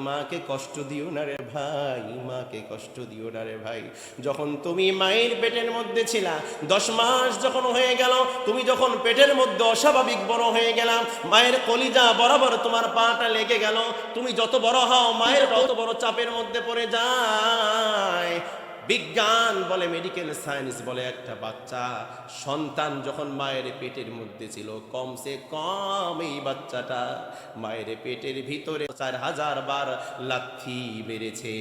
মাকে কষ্ট দিও না রে ভাই, মাকে কষ্ট দিও না রে ভাই। যখন তুমি মায়ের পেটের মধ্যে ছিলা, 10 মাস যখন হয়ে গেল, তুমি যখন পেটের মধ্যে অস্বাভাবিক বড় হয়ে গেলাম, মায়ের কলিজা বরাবর তোমার পাটা লেগে গেল, তুমি যত বড় হও মায়ের তত বড় চাপের মধ্যে পড়ে যায়। বিজ্ঞান বলে, মেডিকেল সায়েন্স বলে, একটা বাচ্চা সন্তান যখন মায়ের পেটের মধ্যে ছিল, কমসে কম এই বাচ্চাটা মায়ের পেটের ভিতরে 4000 বার লাথি মেরেছে।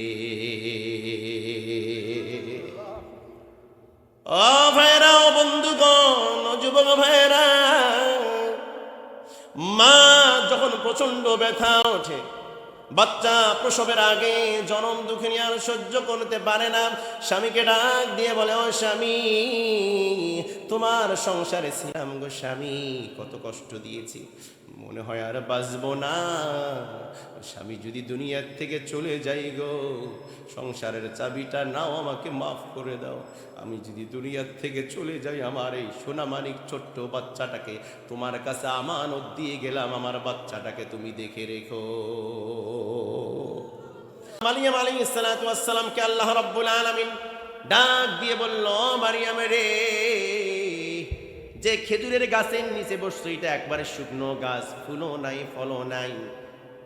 ও ভাইরা, ও বন্ধুগণ, ও যুবক ভাইরা, মা যখন প্রচন্ড ব্যথা ওঠে, বাচ্চা প্রসবের আগে জনম দুঃখিনী আর সহ্য করতে পারে না, স্বামীকে ডাক দিয়ে বলে, ও স্বামী, তোমার সংসারে ছিলাম গো স্বামী, কত কষ্ট দিয়েছি, মনে হয় আর বাঁচবো না। স্বামী যদি দুনিয়ার থেকে চলে যাই গো, সংসারের চাবিটা নাও, আমাকে মাফ করে দাও। আমি যদি দুনিয়ার থেকে চলে যাই, আমার এই সোনামানিক ছোট্ট বাচ্চাটাকে তোমার কাছে আমানত দিয়ে গেলাম, আমার বাচ্চাটাকে তুমি দেখে রেখো। মারিয়াম আলাইহিস সালাতু ওয়াস সালামকে আল্লাহ রাব্বুল আলামিন ডাক দিয়ে বলল, মারিয়াম রে, যে খেজুরের গাছের নিচে বসছো, এটা একবারে শুকনো গাছ, ফুলও নাই, ফলও নাই।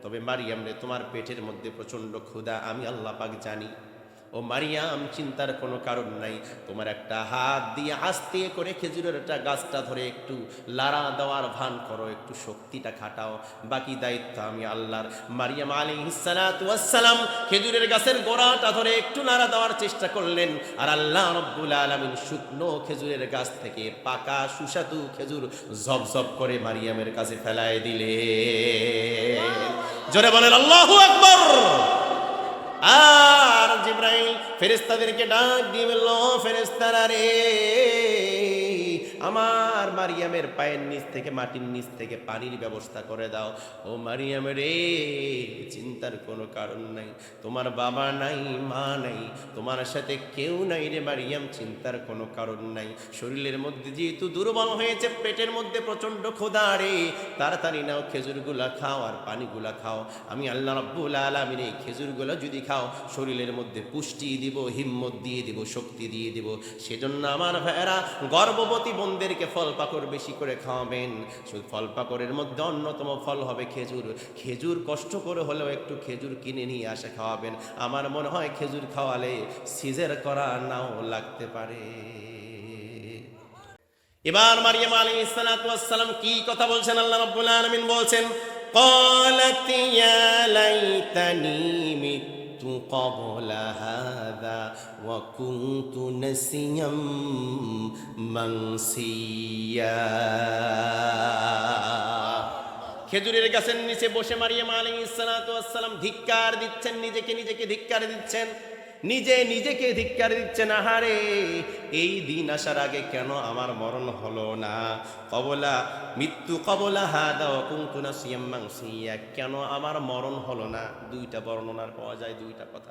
তবে মারিয়াম রে, তোমার পেটের মধ্যে প্রচন্ড ক্ষুধা, আমি আল্লাহ পাক জানি। ও মারিয়াম, চিন্তার কোনো কারণ নাই, তোমার একটা হাত দিয়ে আস্তে করে খেজুরের একটা গাছটা ধরে একটু লাড়া দেওয়ার ভান করো, একটু শক্তিটা খাটাও, বাকি দায়িত্ব আমি আল্লাহর। মারিয়াম আলাইহিস সালাতু ওয়াস সালাম খেজুরের গাছের গোড়াটা ধরে একটু নাড়া দেওয়ার চেষ্টা করলেন, আর আল্লাহ রাব্বুল আলামিন শুকনো খেজুরের গাছ থেকে পাকা সুস্বাদু খেজুর ঝপঝপ করে মারিয়ামের কাছে ফেলায় দিলেন। জোরে বলেন আল্লাহু আকবার। আর জিবরাইল ফেরেশতাদেরকে ডাক দিয়ে বলল, ফেরেশতারা রে, আমার মারিয়ামের পায়ের নিচ থেকে, মাটির নিচ থেকে পানির ব্যবস্থা করে দাও। ও মারিয়াম রে, চিন্তার কোনো কারণ নাই, তোমার বাবা নাই, মা নাই, তোমার সাথে কেউ নাই রে মারিয়াম, চিন্তার কোনো কারণ নাই। শরীরের মধ্যে যেহেতু দুর্বল হয়েছে, পেটের মধ্যে প্রচন্ড ক্ষুধা রে, তাড়াতাড়ি নাও, খেজুরগুলা খাও আর পানিগুলা খাও। আমি আল্লাহ রাব্বুল আলামিন এই খেজুরগুলো যদি খাও, শরীরের মধ্যে পুষ্টি দিব, হিম্মত দিয়ে দিব, শক্তি দিয়ে দিব। সেজন্য আমার ভাইয়েরা, গর্ভবতী বোনদেরকে ফল পাকড় বেশি করে খাওয়াবেন। শুধু ফল পাকড়ের মধ্যে অন্যতম ফল হবে খেজুর। খেজুর কষ্ট করে হলেও একটু খেজুর কিনে নিয়ে আসে খাওয়াবেন। আমার মনে হয় খেজুর খাওয়ালে সিজার করা নাও লাগতে পারে। এবার মারিয়াম আলাইহিস সালাতু ওয়াস সালাম কি কথা বলছেন? আল্লাহ রাব্বুল আলামিন বলছেন, قالت يا ليتني مت قبل هذا وكنت نسيا منسيا। খেজুরের গাছের নিচে বসে মারিয়াম আলাইহিস সালাতু ওয়াস সালাম ধিক্কার দিচ্ছেন, নিজেকে ধিক্কার দিচ্ছেন, নিজেকে ধিক্কার দিচ্ছেন। আহারে, এই দিন আসার আগে কেন আমার মরণ হলো না? মৃত্যু কবলা হাদা ওয়া কুনতু নাসিয়াম মানসিয়া, কেন আমার মরণ হলো না? দুইটা বর্ণনার পাওয়া যায়, দুইটা কথা।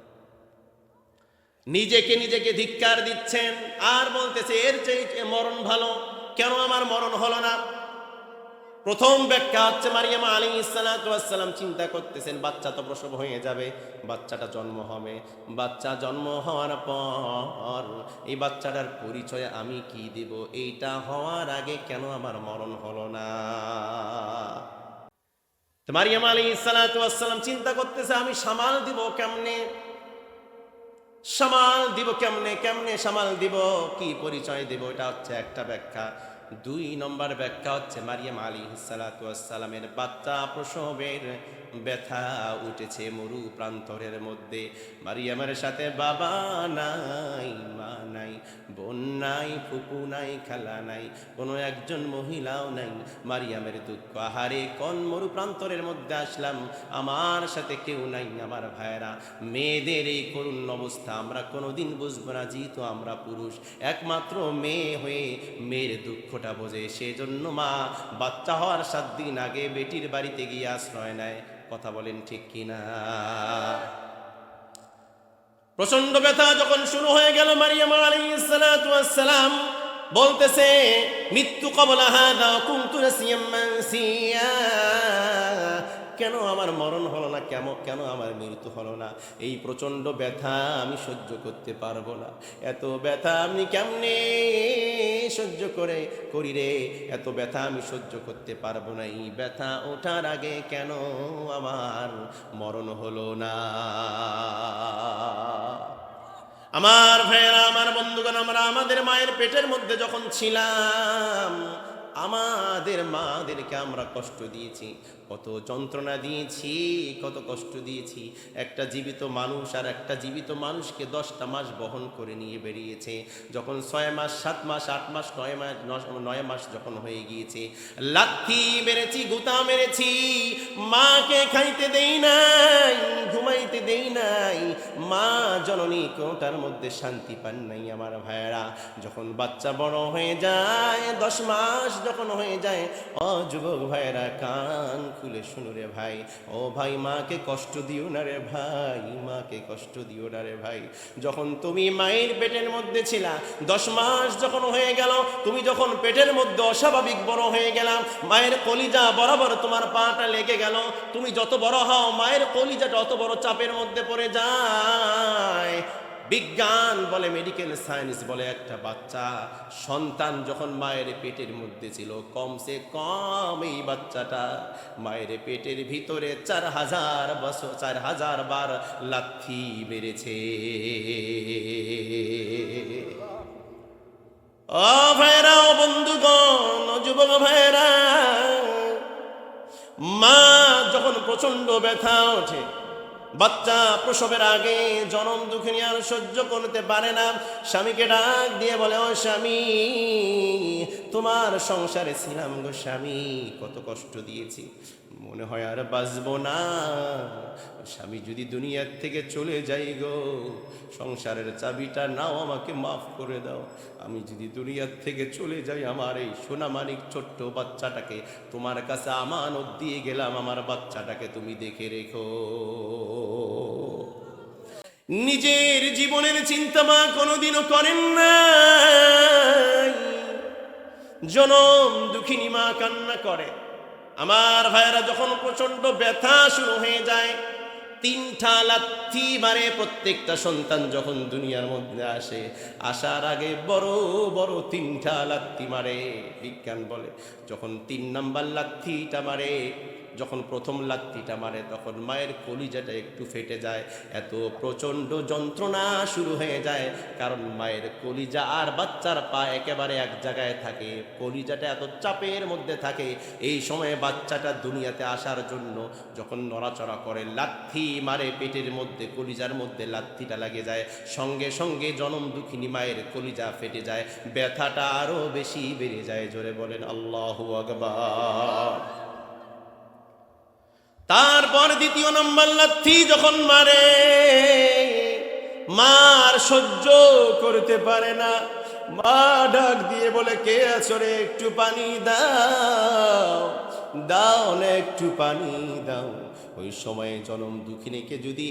নিজেকে ধিক্কার দিচ্ছেন আর বলতেছে এর চাইতে মরণ ভালো, কেন আমার মরণ হলো না? প্রথম ব্যাখ্যা হচ্ছে, মারিয়াম আলাইহিস সালাতু ওয়াস সালাম চিন্তা করতেছেন, বাচ্চা তো প্রসব হয়ে যাবে, বাচ্চাটা জন্ম হবে, বাচ্চা জন্ম হওয়ার পর এই বাচ্চাটার পরিচয় আমি কি দেব? এইটা হওয়ার আগে কেন আমার মরণ হলো না? তো মারিয়াম আলাইহিস সালাতু ওয়াস সালাম চিন্তা করতেছে, আমি সামাল দিব কেমনে, কেমনে সামাল দিব, কি পরিচয় দেব? এটা হচ্ছে একটা ব্যাখ্যা। 2 নম্বর ব্যাখ্যা হচ্ছে, মারিয়াম আলাইহিস সালাতু ওয়াস সালামের বাচ্চা প্রসবের ব্যথা উঠেছে মরু প্রান্তরের মধ্যে। মারিয়ামের সাথে বাবা নাই, মা নাই, বোন নাই, ফুপু নাই, খালা নাই, কোনো একজন মহিলাও নাই। মারিয়ামের দুঃখ, আহারে, কোন মরু প্রান্তরের মধ্যে আসলাম, আমার সাথে কেউ নাই। আমার ভাইয়েরা, মেয়েদের এই করুণ অবস্থা আমরা কোনোদিন বুঝবো না, যেহেতু আমরা পুরুষ। একমাত্র মেয়ে হয়ে মেয়ের দুঃখটা বোঝে। সেজন্য মা বাচ্চা হওয়ার 7 দিন আগে বেটির বাড়িতে গিয়ে আশ্রয় নেয়। কথা বলেন ঠিক কিনা? প্রচন্ড ব্যথা যখন শুরু হয়ে গেল, মারিয়াম আলাইহিস সালাতু ওয়াস সালাম বলতেছে, মৃত্যু কবলা হাদা কুনতু নাসিয়াম মানসিয়া, কেন আমার মরণ হলো না, কেন আমার মৃত্যু হলো না? এই প্রচণ্ড ব্যথা আমি সহ্য করতে পারবো না। এত ব্যথা আমি কেমনে সহ্য করি রে? এত ব্যথা আমি সহ্য করতে পারবো না। এই ব্যথা ওঠার আগে কেন আমার মরণ হলো না? আমার ভাইয়েরা, আমার বন্ধুগণ, আমরা আমাদের মায়ের পেটের মধ্যে যখন ছিলাম, আমাদের মাদেরকে আমরা কষ্ট দিয়েছি, কত যন্ত্রণা দিয়েছি, কত কষ্ট দিয়েছি। একটা জীবিত মানুষ আর একটা জীবিত মানুষকে 10টা মাস বহন করে নিয়ে বেরিয়েছে। যখন 6 মাস, 7 মাস, 8 মাস, 9 মাস যখন হয়ে গিয়েছে, লাথি মেরেছি, গুতা মেরেছি, মাকে খাইতে দেই নাই, ঘুমাইতে দেই নাই। মা জননী কোটার মধ্যে শান্তি পান নাই। আমার ভাইয়েরা, যখন বাচ্চা বড় হয়ে যায়, 10 মাস যখন হয়ে যায়, ও যুবক ভাইয়েরা, কান খুলে শুনো রে ভাই, ও ভাই, মাকে কষ্ট দিও না রে ভাই, মাকে কষ্ট দিও না রে ভাই। যখন তুমি মায়ের পেটের মধ্যে ছিলা, 10 মাস যখন হয়ে গেল, তুমি যখন পেটের মধ্যে অস্বাভাবিক বড় হয়ে গেলাম, মায়ের কলিজা বরাবর তোমার পাটা লেগে গেল। তুমি যত বড় হও, মায়ের কলিজাটা অত বড় চাপের মধ্যে পড়ে যায়। বিজ্ঞান বলে, মেডিকেল সায়েন্স বলে, একটা বাচ্চা সন্তান যখন মায়ের পেটের মধ্যে ছিল, কমসে কম এই বাচ্চাটা মায়ের পেটের ভিতরে 4000 বার লাথি মেরেছে। ও ভাইরা, ও বন্ধুগণ, ও যুবক ভাইরা, মা যখন প্রচন্ড ব্যথা ওঠে, বাচ্চা প্রসবের আগে জনম দুঃখিনী আর সহ্য করতে পারে না, স্বামীকে ডাক দিয়ে বলে, ও স্বামী, তোমার সংসারে ছিলাম গো স্বামী, কত কষ্ট দিয়েছি, মনে হয় আর বাঁচবো না। স্বামী যদি দুনিয়ার থেকে চলে যাই গো, সংসারের চাবিটা নাও, আমাকে মাফ করে দাও। আমি যদি দুনিয়ার থেকে চলে যাই, আমার এই সোনামানিক ছোট্ট বাচ্চাটাকে তোমার কাছে আমানত দিয়ে গেলাম, আমার বাচ্চাটাকে তুমি দেখে রেখো। নিজের জীবনের চিন্তা মা কোনোদিনও করেন না। জনম দুঃখিনী মা কান্না করে। আমার ভাইয়েরা, যখন প্রচন্ড ব্যথা শুরু হয়ে যায়, 3টা লাথি মারে প্রত্যেকটা সন্তান যখন দুনিয়ার মধ্যে আসে। আসার আগে বড় বড় 3টা লাথি মারে। বিজ্ঞান বলে, যখন 3 নাম্বার লাথিটা মারে, যখন প্রথম লাথিটা মারে, তখন মায়ের কলিজাটা একটু ফেটে যায়, এত প্রচণ্ড যন্ত্রণা শুরু হয়ে যায়। কারণ মায়ের কলিজা আর বাচ্চার পা একেবারে এক জায়গায় থাকে, কলিজাটা এত চাপের মধ্যে থাকে। এই সময়ে বাচ্চাটা দুনিয়াতে আসার জন্য যখন নড়াচড়া করে, লাথি মারে পেটের মধ্যে, কলিজার মধ্যে লাথিটা লাগে যায়, সঙ্গে সঙ্গে জনম দুঃখিনী মায়ের কলিজা ফেটে যায়, ব্যথাটা আরো বেশি বেড়ে যায়। জোরে বলেন আল্লাহু আকবার। তারপর 2য় নম্বর লাথি যখন মারে, মার সহ্য করতে পারে না, মা ডাক দিয়ে বলে, কে আছো রে, একটু পানি দাও, দাও না একটু পানি দাও। ওই সময়ে জনম দুঃখিনীকে যদি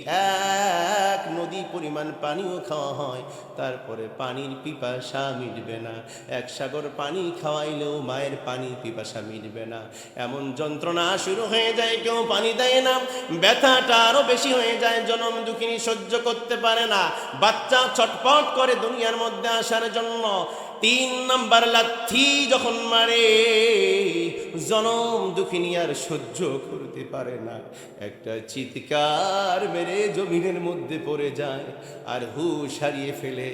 1 নদী পরিমাণ পানিও খাওয়া হয়, তারপরে পানির পিপাসা মিটবে না। 1 সাগর পানি খাওয়াইলেও মায়ের পানির পিপাসা মিটবে না। এমন যন্ত্রণা শুরু হয়ে যায়, কেউ পানি দেয় না, ব্যথাটা আরো বেশি হয়ে যায়। জনম দুঃখিনী সহ্য করতে পারে না, বাচ্চা ছটফট করে দুনিয়ার মধ্যে আসার জন্য। 3 নাম্বার লাথি যখন মারে, জনম দুঃখিনী আর সহ্য করতে পারে না, একটা চিৎকার মেরে জমিনের মধ্যে পড়ে যায় আর হুঁশ হারিয়ে ফেলে।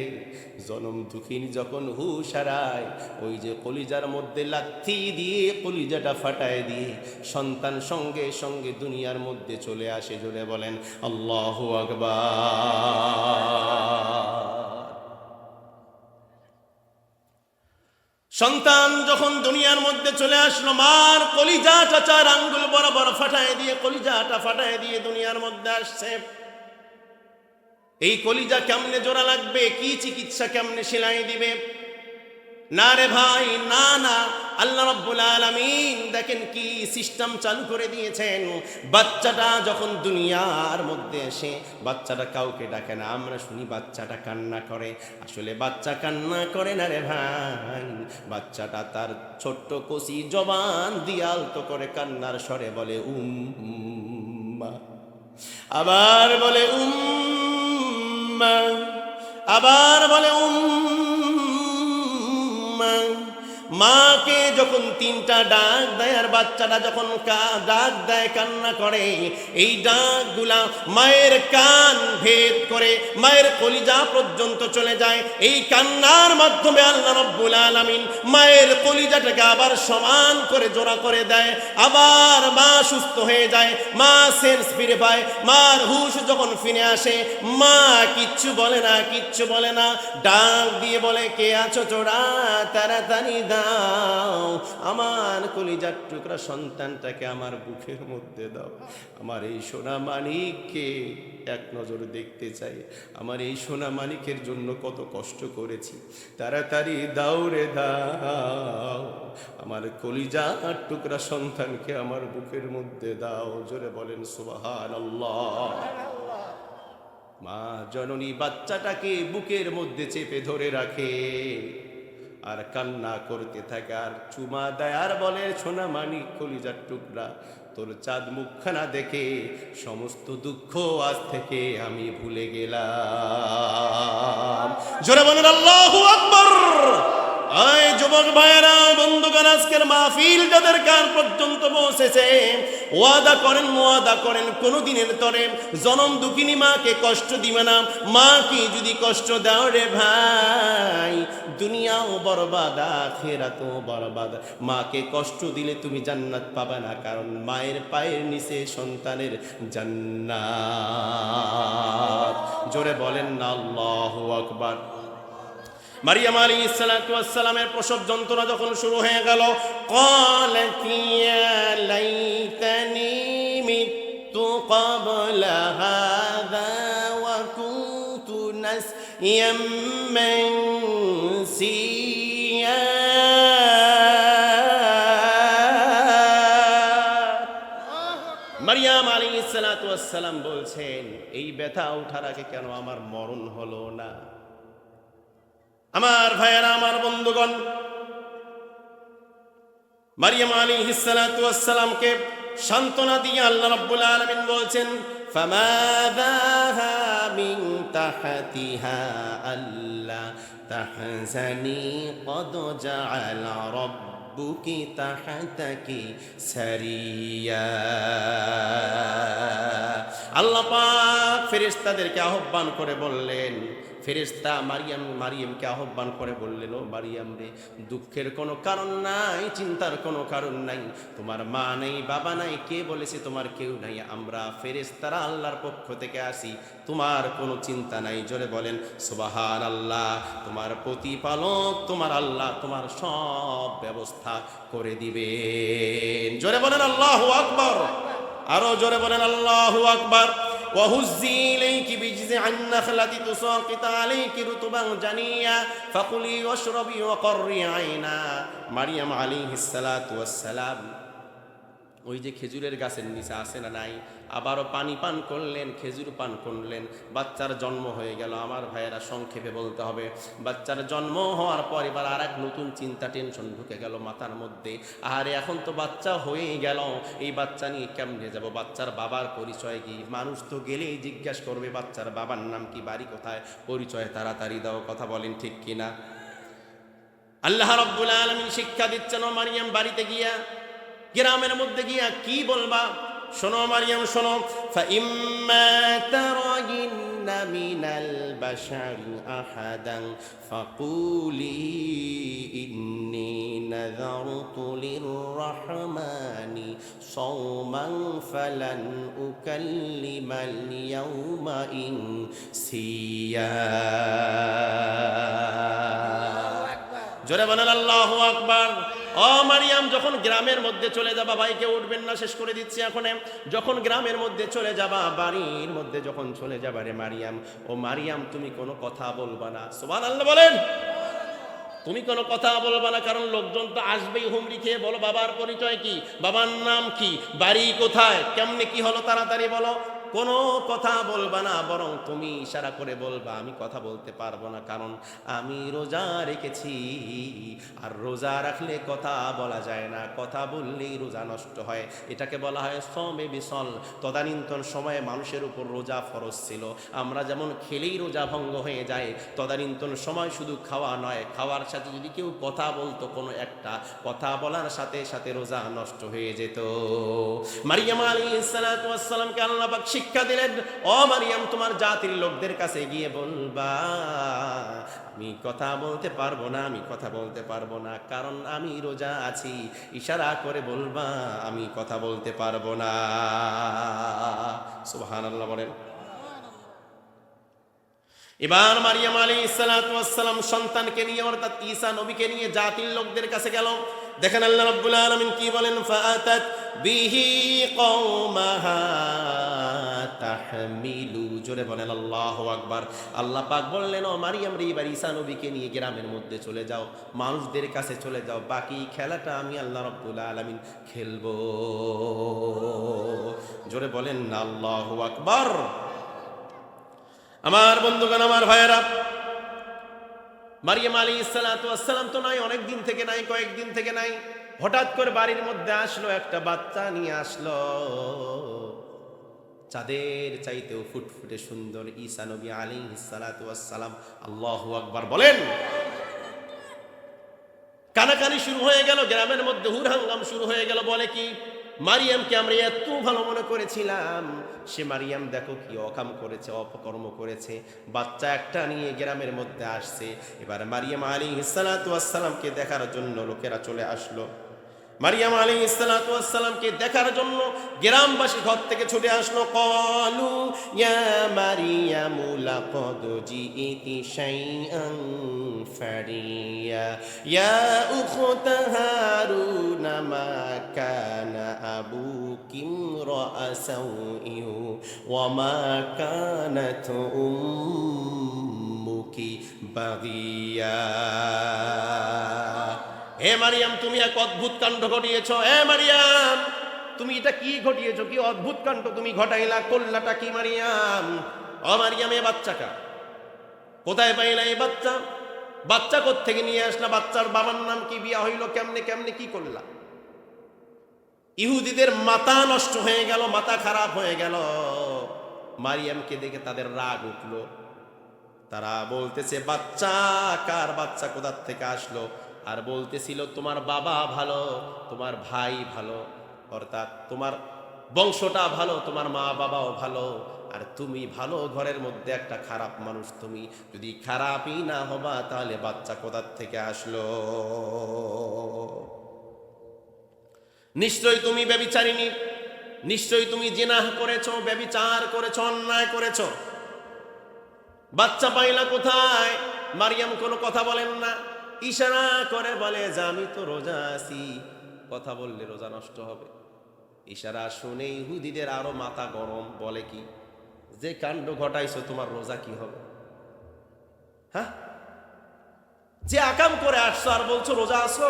জনম দুঃখিনী যখন হুঁশ হারায়, ওই যে কলিজার মধ্যে লাথি দিয়ে কলিজাটা ফাটায় দিয়ে সন্তান সঙ্গে সঙ্গে দুনিয়ার মধ্যে চলে আসে। জোরে বলেন আল্লাহু আকবার। সন্তান যখন দুনিয়ার মধ্যে চলে আসলো, মার কলিজাটা 4 আঙ্গুল বরাবর ফাটায় দিয়ে, কলিজাটা ফাটায় দিয়ে দুনিয়ার মধ্যে আসছে। এই কলিজা কেমনে জোড়া লাগবে, কি চিকিৎসা কেমনে সেলাই দিবে? না রে ভাই, না না, আল্লাহ রাব্বুল আলামিন দেখেন কি সিস্টেম চালু করে দিয়েছেন। বাচ্চাটা যখন দুনিয়ার মধ্যে আসে, বাচ্চাটা কাউকে ডাকে না, আমরা শুনি বাচ্চাটা কান্না করে। আসলে বাচ্চা কান্না করে না রে ভাই, বাচ্চাটা তার ছোট্ট কচি জবান দিয়ে আলতো করে কান্নার স্বরে বলে আবার বলে উম্মা, আবার বলে উম্মা। মাকে যখন তিনটা ডাক দেয় আর বাচ্চাটা যখন ডাক দেয়, কান্না করে, এই ডাকগুলা মায়ের কান ভেদ করে মায়ের কলিজা পর্যন্ত চলে যায়। এই কান্নার মাধ্যমে আল্লাহ রাব্বুল আলামিন মায়ের কলিজাটাকে আবার সমান করে জোড়া করে দেয়। আবার মা সুস্থ হয়ে যায়, মা সেন্স ফিরে পায়। মার হুশ যখন ফিরে আসে, মা কিচ্ছু বলে না, কিচ্ছু বলে না, ডাক দিয়ে বলে, কে আছো তোরা, তাড়াতাড়ি দাও, আমার কলিজার টুকরা সন্তানটাকে আমার বুকের মধ্যে দাও। আমার এই সোনা মানিককে এক নজর দেখতে চাই, আমার এই সোনা মানিকের জন্য কত কষ্ট করেছি, তাড়াতাড়ি দাও রে দাও, আমার কলিজার টুকরা সন্তানকে আমার বুকের মধ্যে দাও। জোরে বলেন সুবহানাল্লাহ। মা জননী বাচ্চাটাকে বুকের মধ্যে চেপে ধরে রাখে আর কান্না করতে থাকে আর চুমা দেয় আর বলে, সোনা মানিক কলিজার টুকরা, তোর চাঁদ মুখখানা দেখে সমস্ত দুঃখ আজ থেকে আমি ভুলে গেলাম। জোরে বলেন আল্লাহু আকবার। আয় যুবক ভাইয়েরা, বন্ধুগণ, আজকের মাহফিল যাদের কান পর্যন্ত পৌঁছেছে, ওয়াদা করেন, ওয়াদা করেন, কোনদিনের তরে জনম দুঃখিনী মাকে কষ্ট দিবে না। মাকে যদি কষ্ট দাও রে ভাই, দুনিয়াও বরবাদ, আখিরাতও বরবাদ। মাকে কষ্ট দিলে তুমি জান্নাত পাবে না, কারণ মায়ের পায়ের নিচে সন্তানের জান্নাত। জোরে বলেন না আল্লাহু আকবার। মারিয়াম আলাইহিস সালাতু ওয়াস সালামের প্রসব যন্ত্রণা যখন শুরু হয়ে গেল, ক্বালাত ইয়া লাইতানি মিতু ক্বাবলা হাযা ওয়া কুনতু নাসইয়াম মানসিয়া। মারিয়াম আলাইহিস সালাতু ওয়াস সালাম বলছেন, এই ব্যথা ওঠার আগে কেন আমার মরণ হলো না? আমার ভাইয়েরা, আমার বন্ধুগণ, মারিয়াম আলাইহিস সালাতু ওয়াস সালামকে সান্ত্বনা দিয়ে আল্লাহ রাব্বুল আলামিন বলছেন, ফামাযাহা মিন তাহতিহা আল্লা তাহজানি কদ জাআলা রাব্বুকি তাহতাকি সারিয়া। আল্লাহ পাক ফেরেশতাদেরকে আহ্বান করে বললেন, ফেরেশতা মারিয়ামকে আহ্বান করে বললেন, ও মারিয়াম রে, দুঃখের কোনো কারণ নাই, চিন্তার কোনো কারণ নাই। তোমার মা নাই, বাবা নাই, কে বলেছে তোমার কেউ নাই? আমরা ফেরেশতারা আল্লাহর পক্ষ থেকে আসি, তোমার কোনো চিন্তা নাই। জোরে বলেন সুবহানাল্লাহ। তোমার প্রতিপালক তোমার আল্লাহ তোমার সব ব্যবস্থা করে দিবেন। জোরে বলেন আল্লাহু আকবার। আরো জোরে বলেন আল্লাহু আকবার। وهزي إليك بجذع النخلة تساقط عليك رطبا جنيا فكلي واشربي وقري عينا। মারিয়াম আলাইহিস সালাতু ওয়াস সালাম ওই যে খেজুরের গাছের নিচে আছে না নাই, আবারও পানি পান করলেন, খেজুর পান করলেন, বাচ্চার জন্ম হয়ে গেল। আমার ভাইয়েরা, সংক্ষেপে বলতে হবে, বাচ্চার জন্ম হওয়ার পর এবার আর এক নতুন চিন্তা, টেনশন ঢুকে গেল মাথার মধ্যে। আরে এখন তো বাচ্চা হয়েই গেল, এই বাচ্চা নিয়ে কেমনে যাব? বাচ্চার বাবার পরিচয় কি? মানুষ তো গেলেই জিজ্ঞাসা করবে বাচ্চার বাবার নাম কি, বাড়ি কোথায়, পরিচয় তাড়াতাড়ি দাও। কথা বলেন ঠিক কিনা? আল্লাহ রাব্বুল আলামিন শিক্ষা দিচ্ছেন, ও মারিয়াম, বাড়িতে গিয়া, গ্রামের মধ্যে গিয়া কি বলবা? শোনো মারিয়াম, শোনো। ফাইম্মা তারাইন্না মিনাল বাশারি আহাদান ফাকুলি ইন্নী নাযারতু লিররহমানি সাওমান ফালান উকাল্লিমাল ইয়াওমা ইনসিয়া। জোরে বলেন আল্লাহু আকবার। ও মারিয়াম, যখন গ্রামের মধ্যে চলে যাবা, ভাইকে উঠবেন না, শেষ করে দিচ্ছি এখন। যখন গ্রামের মধ্যে চলে যাবা, বাড়ির মধ্যে যখন চলে যাবা রে মারিয়াম, ও মারিয়াম, তুমি কোনো কথা বলবা না। সুবহানাল্লাহ বলেন। তুমি কোনো কথা বলবা না, কারণ লোকজন তো আসবেই হুমড়ি খেয়ে। বলো বাবার পরিচয় কি, বাবার নাম কি, বাড়ি কোথায়, কেমনে কি হলো, তাড়াতাড়ি বলো। কোনো কথা বলবা না, বরং তুমি ইশারা করে বলবা আমি কথা বলতে পারবো না, কারণ আমি রোজা রেখেছি। আর রোজা রাখলে কথা বলা যায় না, কথা বললেই রোজা নষ্ট হয়। এটাকে বলা হয় সওমে বিসল। তদানীন্তন সময়ে মানুষের উপর রোজা ফরজ ছিল। আমরা যেমন খেলেই রোজা ভঙ্গ হয়ে যায়, তদানীন্তন সময় শুধু খাওয়া নয়, খাওয়ার সাথে যদি কেউ কথা বলতো, কোনো একটা কথা বলার সাথে সাথে রোজা নষ্ট হয়ে যেত। মারিয়াম আলাইহিস সালাতু ওয়াস সালামকে আল্লাহ পাক শিক্ষা দিলেন, ও মারিয়াম, তোমার জাতির লোকদের কাছে গিয়ে বলবা আমি কথা বলতে পারবো না, আমি কথা বলতে পারবো না, কারণ আমি রোজা আছি। ইশারা করে বলবা আমি কথা বলতে পারবো না। সুবহানাল্লাহ বলেন। এবার মারিয়াম আলাইহিস সালাতু ওয়াস সালাম সন্তানকে নিয়ে, অর্থাৎ ঈসা নবীকে নিয়ে জাতির লোকদের কাছে গেল। দেখেন আল্লাহ রাব্বুল আলামিন কি বলেন, ফাআতাত বিহি কওমাহা তাহমিলু। জোরে বলেন আল্লাহু আকবার। আল্লাহ পাক বললেন, ও মারিয়াম রে, এবার ঈসা নবীকে নিয়ে গ্রামের মধ্যে চলে যাও, মানুষদের কাছে চলে যাও, বাকি খেলাটা আমি আল্লাহ রাব্বুল আলামিন খেলবো। জোরে বলেন আল্লাহু আকবার। আমার বন্ধুগণ, আমার ভাইয়েরা, মারিয়াম আলাইহিস সালাতু ওয়াস সালাম তো নাই, অনেক দিন থেকে নাই, কয়েকদিন থেকে নাই। হঠাৎ করে বাড়ির মধ্যে আসলো, একটা বাচ্চা নিয়ে আসলো, চাঁদের চাইতেও ফুটফুটে সুন্দর ঈসা নবী আলাইহিস সালাতু ওয়াস সালাম। আল্লাহু আকবার বলেন। কানাকানি শুরু হয়ে গেল, গ্রামের মধ্যে হুরহাঙ্গাম শুরু হয়ে গেল। বলে কি, মারিয়ামকে আমরা এত ভালো মনে করেছিলাম, সে মারিয়াম দেখো কি অকাম করেছে, অপকর্ম করেছে, বাচ্চা একটা নিয়ে গ্রামের মধ্যে আসছে। এবার মারিয়াম আলাইহিস সালাতু ওয়াস সালামকে দেখার জন্য লোকেরা চলে আসলো। মারিয়াম আলাইহিস সালাতু ওয়াস সালামকে দেখার জন্য গ্রামবাসী ঘর থেকে ছুটে আসলো। ক্বালু ইয়া মারিয়ামু লাকাদ জিইতি শাইআন ফারিয়া ইয়া উখতা হারুন মা কানা আবুকি ইমরাআ সাউইন ওয়া মা কানাত উম্মুকি বাগিয়া। হে মারিয়াম, তুমি এক অদ্ভুত কাণ্ড ঘটিয়েছ। হে মারিয়াম, তুমি এটা কি ঘটিয়েছ, কি অদ্ভুত কাণ্ড তুমি ঘটাইলা, করলাটা কি মারিয়াম? ও মারিয়াম, এ বাচ্চাটা কোথায় পাইলা? এই বাচ্চা বাচ্চা কোত্থেকে নিয়ে আসলা? বাচ্চার বাবার নাম কি? বিয়া হইল কেমনে? কেমনে কি করলা? ইহুদিদের মাথা নষ্ট হয়ে গেল, মাথা খারাপ হয়ে গেল। মারিয়ামকে দেখে তাদের রাগ উঠলো। তারা বলতেছে, বাচ্চা কার? বাচ্চা কোথা থেকে আসলো? আর বলতেছিল, তোমার বাবা ভালো, তোমার ভাই ভালো, অর্থাৎ তোমার বংশটা ভালো, তোমার মা বাবাও ভালো, আর তুমি ভালো। ঘরের মধ্যে একটা খারাপ মানুষ। তুমি যদি খারাপই না হবা, তাহলে বাচ্চা কোথা থেকে আসলো? নিশ্চয়ই তুমি ব্যভিচারিণী, নিশ্চয়ই তুমি জিনাহ করেছো, ব্যভিচার করেছো, অন্যায় করেছো। বাচ্চা পাইলা কোথায়? মারিয়াম কোনো কথা বলেন না, ইশারা করে বলে যে আমি তো রোজা আছি, কথা বললে রোজা নষ্ট হবে। ইশারা শুনে ইহুদিদের আরো মাথা গরম। বলে কি, যে কাণ্ড ঘটাইছো, তোমার রোজা কি হবে? হ্যাঁ, যে আকাম করে আসছো আর বলছো রোজা আছো?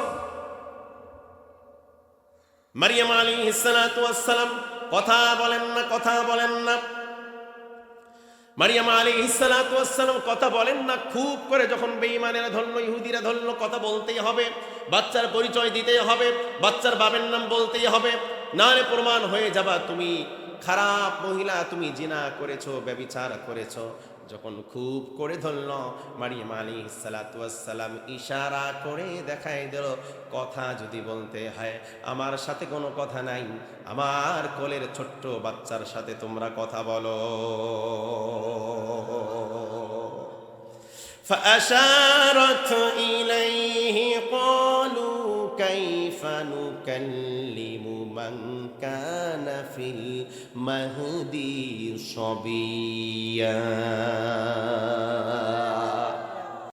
মারিয়াম আলাইহিস সালাতু ওয়াস সালাম কথা বলেন না, কথা বলেন না। মারিয়াম আলাইহিস সালাতু ওয়াস সালাম কথা বলেন না। খুব করে যখন বেঈমানেরা ধরলো, ইহুদিরা ধরলো, কথা বলতেই হবে, বাচ্চার পরিচয় দিতেই হবে, বাচ্চার বাবার নাম বলতেই হবে, নাহলে প্রমাণ হয়ে যাবা তুমি খারাপ মহিলা, তুমি জিনা করেছো, ব্যভিচার করেছো। যখন খুব করে ধরল, মারিয়াম আলাইহিস সালাতু ওয়াস সালাম ইশারা করে দেখাই দিল, কথা যদি বলতে হয়, আমার সাথে কোনো কথা নাই, আমার কোলের ছোট্ট বাচ্চার সাথে তোমরা কথা বলো। فأشارت إليه قالوا كيف نكلم من كان في المهد صبيا।